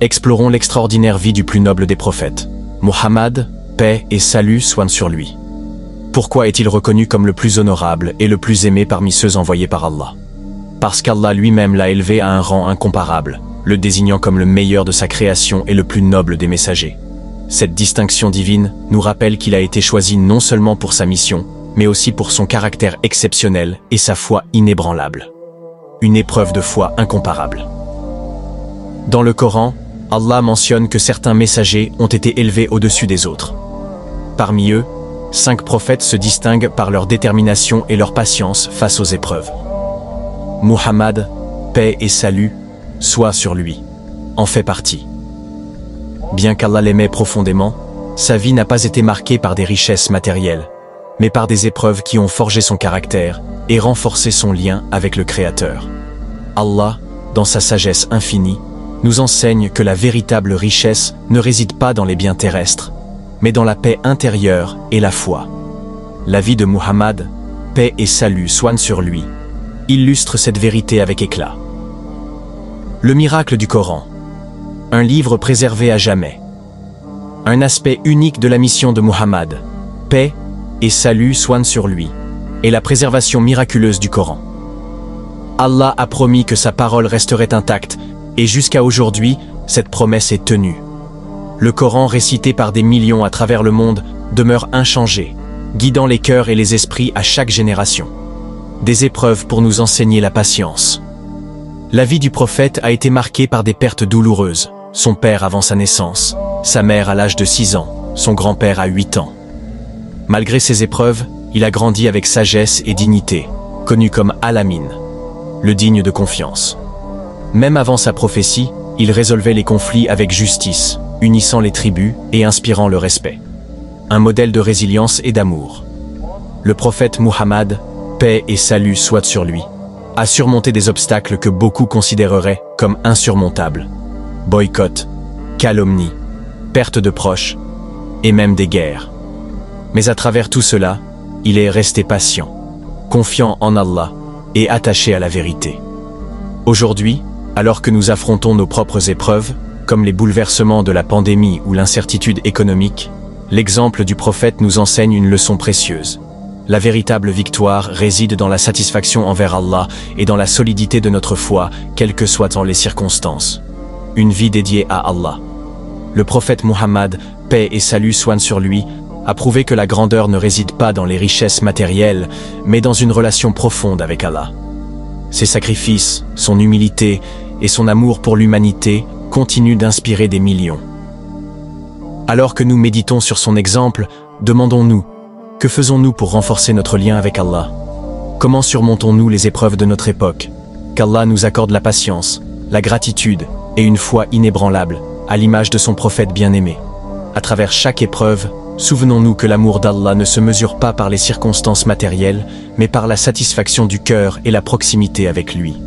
explorons l'extraordinaire vie du plus noble des prophètes. Muhammad, paix et salut soient sur lui. Pourquoi est-il reconnu comme le plus honorable et le plus aimé parmi ceux envoyés par Allah? Parce qu'Allah lui-même l'a élevé à un rang incomparable, le désignant comme le meilleur de sa création et le plus noble des messagers. Cette distinction divine nous rappelle qu'il a été choisi non seulement pour sa mission, mais aussi pour son caractère exceptionnel et sa foi inébranlable. Une épreuve de foi incomparable. Dans le Coran, Allah mentionne que certains messagers ont été élevés au-dessus des autres. Parmi eux, 5 prophètes se distinguent par leur détermination et leur patience face aux épreuves. Muhammad, paix et salut, soient sur lui, en fait partie. Bien qu'Allah l'aimait profondément, sa vie n'a pas été marquée par des richesses matérielles, mais par des épreuves qui ont forgé son caractère et renforcé son lien avec le Créateur. Allah, dans sa sagesse infinie, nous enseigne que la véritable richesse ne réside pas dans les biens terrestres, mais dans la paix intérieure et la foi. La vie de Muhammad, paix et salut soient sur lui, illustre cette vérité avec éclat. Le miracle du Coran. Un livre préservé à jamais. Un aspect unique de la mission de Muhammad, paix et salut soient sur lui, et la préservation miraculeuse du Coran. Allah a promis que sa parole resterait intacte, et jusqu'à aujourd'hui, cette promesse est tenue. Le Coran récité par des millions à travers le monde demeure inchangé, guidant les cœurs et les esprits à chaque génération. Des épreuves pour nous enseigner la patience. La vie du prophète a été marquée par des pertes douloureuses. Son père avant sa naissance, sa mère à l'âge de 6 ans, son grand-père à 8 ans. Malgré ces épreuves, il a grandi avec sagesse et dignité, connu comme Al-Amin, le digne de confiance. Même avant sa prophétie, il résolvait les conflits avec justice, unissant les tribus et inspirant le respect. Un modèle de résilience et d'amour. Le prophète Muhammad, paix et salut soient sur lui, a surmonté des obstacles que beaucoup considéreraient comme insurmontables. Boycott, calomnie, perte de proches, et même des guerres. Mais à travers tout cela, il est resté patient, confiant en Allah et attaché à la vérité. Aujourd'hui, alors que nous affrontons nos propres épreuves, comme les bouleversements de la pandémie ou l'incertitude économique, l'exemple du prophète nous enseigne une leçon précieuse. La véritable victoire réside dans la satisfaction envers Allah et dans la solidité de notre foi, quelles que soient les circonstances. Une vie dédiée à Allah. Le prophète Muhammad, paix et salut soient sur lui, a prouvé que la grandeur ne réside pas dans les richesses matérielles, mais dans une relation profonde avec Allah. Ses sacrifices, son humilité et son amour pour l'humanité continuent d'inspirer des millions. Alors que nous méditons sur son exemple, demandons-nous, que faisons-nous pour renforcer notre lien avec Allah? Comment surmontons-nous les épreuves de notre époque? Qu'Allah nous accorde la patience, la gratitude et une foi inébranlable, à l'image de son prophète bien-aimé. À travers chaque épreuve, souvenons-nous que l'amour d'Allah ne se mesure pas par les circonstances matérielles, mais par la satisfaction du cœur et la proximité avec lui.